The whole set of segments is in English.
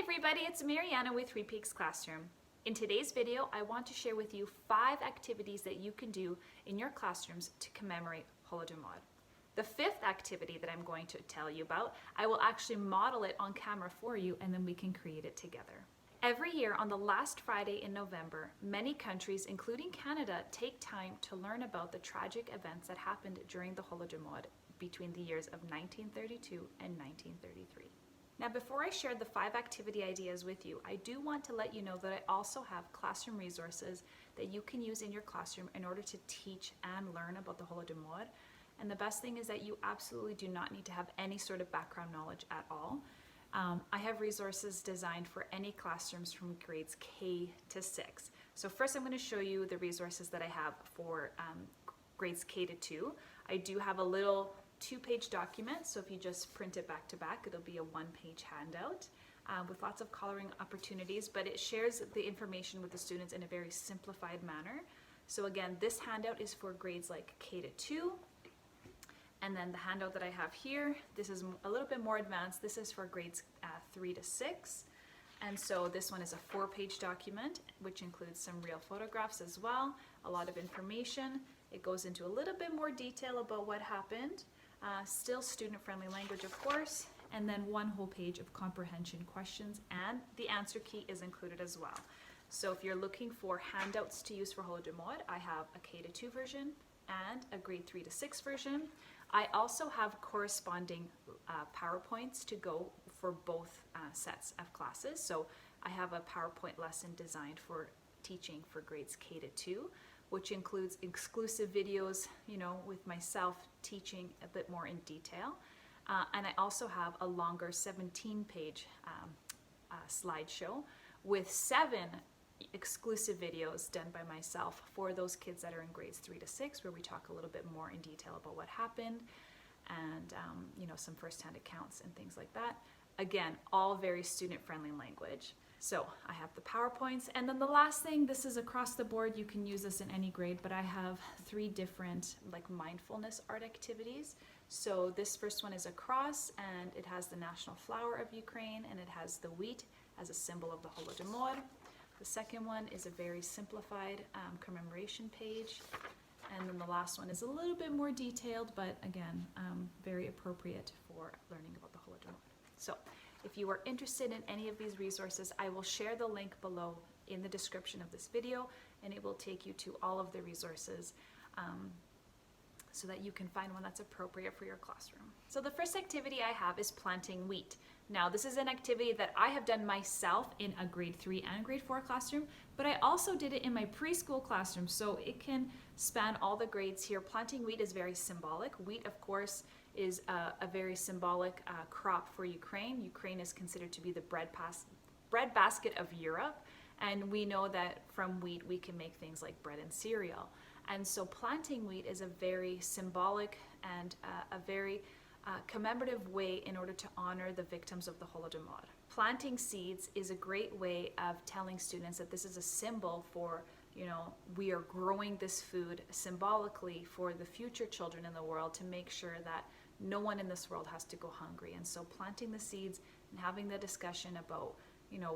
everybody, it's Mariana with Three Peaks Classroom. In today's video, I want to share with you 5 activities that you can do in your classrooms to commemorate Holodomor. The 5th activity that I'm going to tell you about, I will actually model it on camera for you and then we can create it together. Every year on the last Friday in November, many countries, including Canada, take time to learn about the tragic events that happened during the Holodomor between the years of 1932 and 1933. Now, before I share the 5 activity ideas with you, I do want to let you know that I also have classroom resources that you can use in your classroom in order to teach and learn about the Holodomor. And the best thing is that you absolutely do not need to have any sort of background knowledge at all. I have resources designed for any classrooms from grades K to 6. So first I'm going to show you the resources that I have for grades K to 2. I do have a little 2-page document, so if you just print it back to back, it'll be a 1-page handout with lots of coloring opportunities, but it shares the information with the students in a very simplified manner. So again, this handout is for grades like K to 2, and then the handout that I have here, this is a little bit more advanced. This is for grades 3 to 6, and so this one is a 4-page document, which includes some real photographs as well, a lot of information. It goes into a little bit more detail about what happened. Still student-friendly language, of course, and then one whole page of comprehension questions, and the answer key is included as well. So if you're looking for handouts to use for Holodomor, I have a K to 2 version and a grade 3 to 6 version. I also have corresponding PowerPoints to go for both sets of classes. So I have a PowerPoint lesson designed for teaching for grades K to 2, which includes exclusive videos, with myself teaching a bit more in detail. And I also have a longer 17-page slideshow with 7 exclusive videos done by myself for those kids that are in grades 3 to 6, where we talk a little bit more in detail about what happened and some first-hand accounts and things like that. Again, all very student-friendly language. So I have the PowerPoints, and then the last thing, this is across the board, you can use this in any grade, but I have 3 different mindfulness art activities. So this first one is a cross, and it has the national flower of Ukraine, and it has the wheat as a symbol of the Holodomor. The second one is a very simplified commemoration page, and then the last one is a little bit more detailed, but again, very appropriate for learning about the Holodomor. So if you are interested in any of these resources, I will share the link below in the description of this video, and it will take you to all of the resources so that you can find one that's appropriate for your classroom. So the first activity I have is planting wheat. Now, this is an activity that I have done myself in a grade 3 and grade 4 classroom, but I also did it in my preschool classroom, so it can span all the grades here. Planting wheat is very symbolic. Wheat, of course, is a very symbolic crop for Ukraine. Ukraine is considered to be the bread basket of Europe, and we know that from wheat we can make things like bread and cereal. And so planting wheat is a very symbolic and a very commemorative way in order to honor the victims of the Holodomor. Planting seeds is a great way of telling students that this is a symbol for, we are growing this food symbolically for the future children in the world, to make sure that no one in this world has to go hungry. And so planting the seeds and having the discussion about,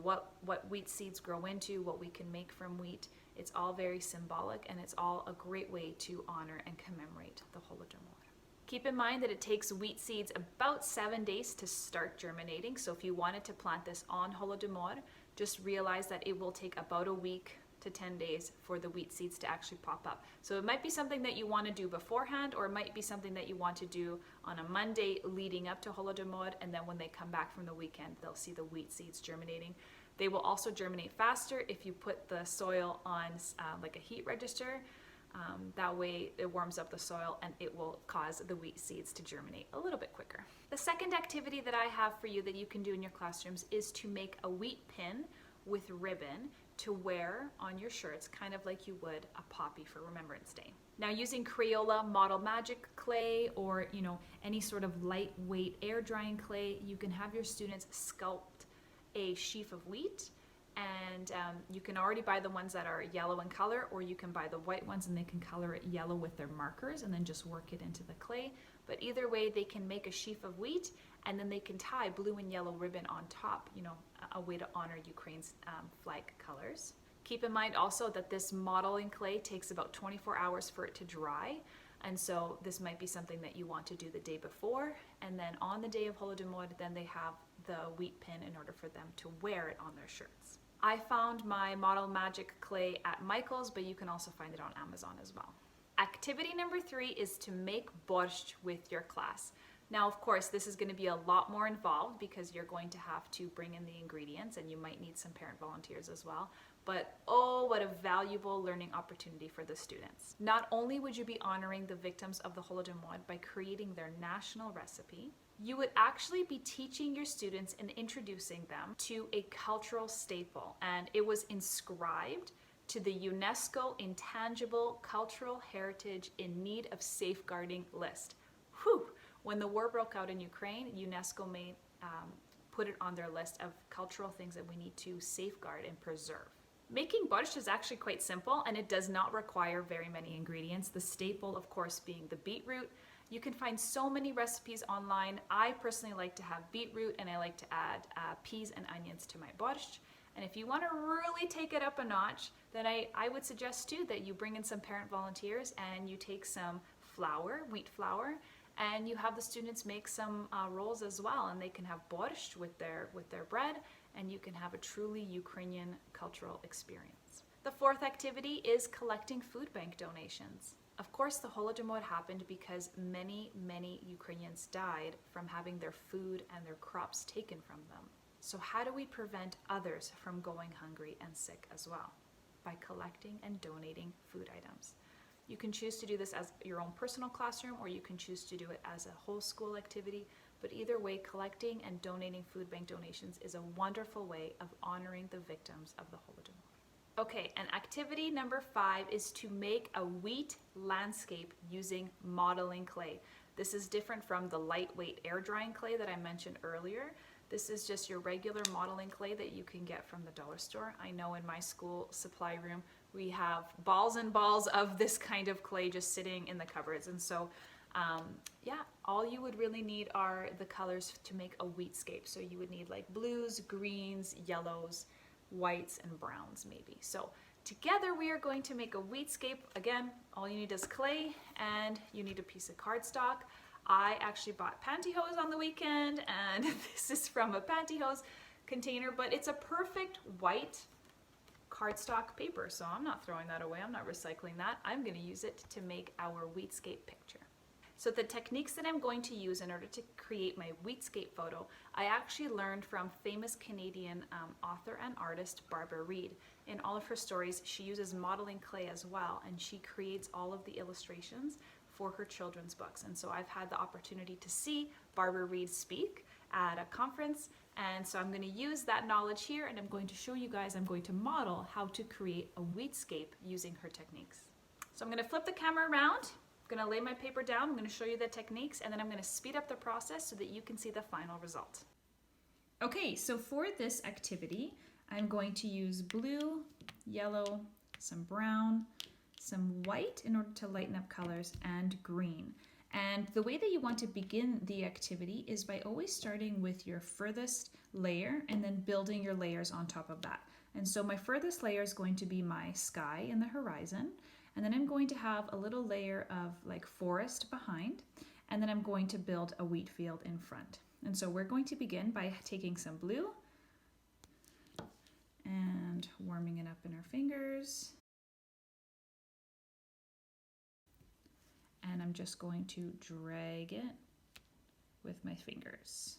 what wheat seeds grow into, what we can make from wheat, it's all very symbolic, and it's all a great way to honor and commemorate the Holodomor. Keep in mind that it takes wheat seeds about 7 days to start germinating. So if you wanted to plant this on Holodomor, just realize that it will take about a week to 10 days for the wheat seeds to actually pop up. So it might be something that you want to do beforehand, or it might be something that you want to do on a Monday leading up to Holodomor, and then when they come back from the weekend, they'll see the wheat seeds germinating. They will also germinate faster if you put the soil on like a heat register. That way it warms up the soil, and it will cause the wheat seeds to germinate a little bit quicker. The second activity that I have for you that you can do in your classrooms is to make a wheat pin with ribbon to wear on your shirts, kind of like you would a poppy for Remembrance Day. Now, using Crayola Model Magic clay, or any sort of lightweight air drying clay, you can have your students sculpt a sheaf of wheat, and you can already buy the ones that are yellow in color, or you can buy the white ones and they can color it yellow with their markers and then just work it into the clay. But either way, they can make a sheaf of wheat, and then they can tie blue and yellow ribbon on top, you know, a way to honor Ukraine's flag colors. Keep in mind also that this modeling clay takes about 24 hours for it to dry. And so this might be something that you want to do the day before. And then on the day of Holodomor, then they have the wheat pin in order for them to wear it on their shirts. I found my Model Magic clay at Michael's, but you can also find it on Amazon as well. Activity number 3 is to make borscht with your class. Now, of course, this is going to be a lot more involved because you're going to have to bring in the ingredients and you might need some parent volunteers as well. But oh, what a valuable learning opportunity for the students. Not only would you be honoring the victims of the Holodomor by creating their national recipe, you would actually be teaching your students and introducing them to a cultural staple. And it was inscribed to the UNESCO Intangible Cultural Heritage in Need of Safeguarding list. Whew! When the war broke out in Ukraine, UNESCO put it on their list of cultural things that we need to safeguard and preserve. Making borscht is actually quite simple and it does not require very many ingredients. The staple, of course, being the beetroot. You can find so many recipes online. I personally like to have beetroot and I like to add peas and onions to my borscht. And if you want to really take it up a notch, then I would suggest too that you bring in some parent volunteers and you take some flour, wheat flour, and you have the students make some rolls as well, and they can have borscht with their bread, and you can have a truly Ukrainian cultural experience. The 4th activity is collecting food bank donations. Of course, the Holodomor happened because many Ukrainians died from having their food and their crops taken from them. So how do we prevent others from going hungry and sick as well? By collecting and donating food items. You can choose to do this as your own personal classroom, or you can choose to do it as a whole school activity. But either way, collecting and donating food bank donations is a wonderful way of honoring the victims of the Holodomor. Okay, and activity number 5 is to make a wheat landscape using modeling clay. This is different from the lightweight air drying clay that I mentioned earlier. This is just your regular modeling clay that you can get from the dollar store. I know in my school supply room, we have balls and balls of this kind of clay just sitting in the cupboards. And so, yeah, all you would really need are the colors to make a wheatscape. So you would need like blues, greens, yellows, whites, and browns maybe. So together we are going to make a wheatscape. Again, all you need is clay and you need a piece of cardstock. I actually bought pantyhose on the weekend, and this is from a pantyhose container, but it's a perfect white cardstock paper, so I'm not throwing that away. I'm not recycling that. I'm going to use it to make our wheatscape picture. So the techniques that I'm going to use in order to create my wheatscape photo, I actually learned from famous Canadian author and artist Barbara Reid. In all of her stories, she uses modeling clay as well, and she creates all of the illustrations for her children's books. And so I've had the opportunity to see Barbara Reid speak at a conference, and so I'm going to use that knowledge here, and I'm going to show you guys, I'm going to model how to create a wheatscape using her techniques. So I'm going to flip the camera around, I'm going to lay my paper down, I'm going to show you the techniques, and then I'm going to speed up the process so that you can see the final result. Okay, so for this activity, I'm going to use blue, yellow, some brown, some white in order to lighten up colors, and green. And the way that you want to begin the activity is by always starting with your furthest layer and then building your layers on top of that. And so my furthest layer is going to be my sky and the horizon. And then I'm going to have a little layer of like forest behind. And then I'm going to build a wheat field in front. And so we're going to begin by taking some blue and warming it up in our fingers. And I'm just going to drag it with my fingers.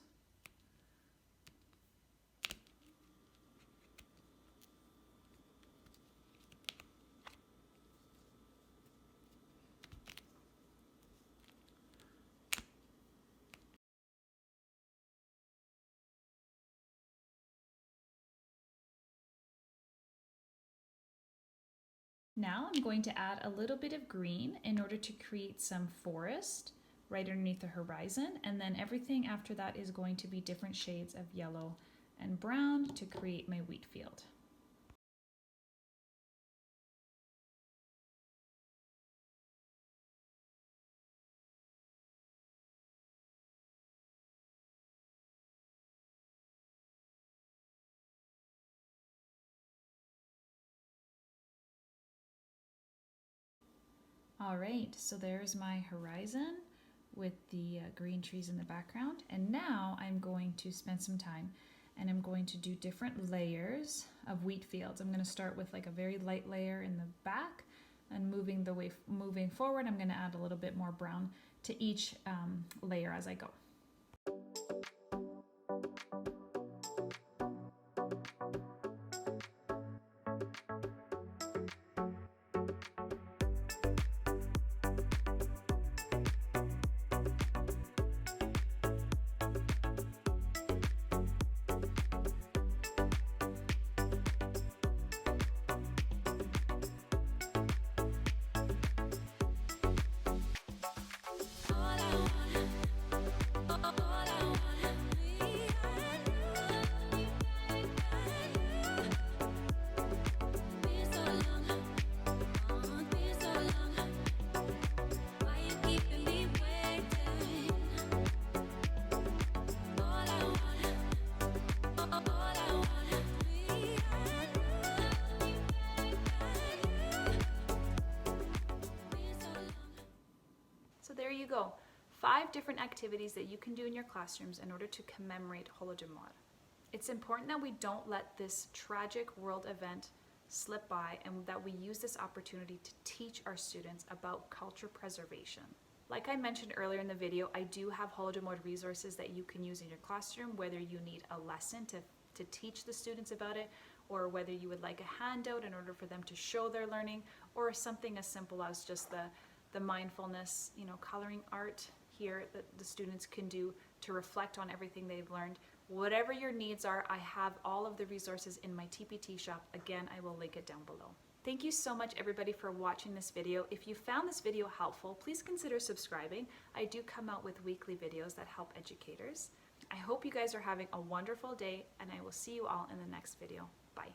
Now I'm going to add a little bit of green in order to create some forest right underneath the horizon, and then everything after that is going to be different shades of yellow and brown to create my wheat field. All right, so there's my horizon with the green trees in the background. And now I'm going to spend some time and I'm going to do different layers of wheat fields. I'm going to start with like a very light layer in the back, and moving forward, I'm going to add a little bit more brown to each layer as I go. So there you go, 5 different activities that you can do in your classrooms in order to commemorate Holodomor. It's important that we don't let this tragic world event slip by and that we use this opportunity to teach our students about culture preservation. Like I mentioned earlier in the video, I do have Holodomor resources that you can use in your classroom, whether you need a lesson to teach the students about it, or whether you would like a handout in order for them to show their learning, or something as simple as just the mindfulness, coloring art here that the students can do to reflect on everything they've learned. Whatever your needs are, I have all of the resources in my TPT shop. Again, I will link it down below. Thank you so much everybody for watching this video. If you found this video helpful, please consider subscribing. I do come out with weekly videos that help educators. I hope you guys are having a wonderful day, and I will see you all in the next video. Bye.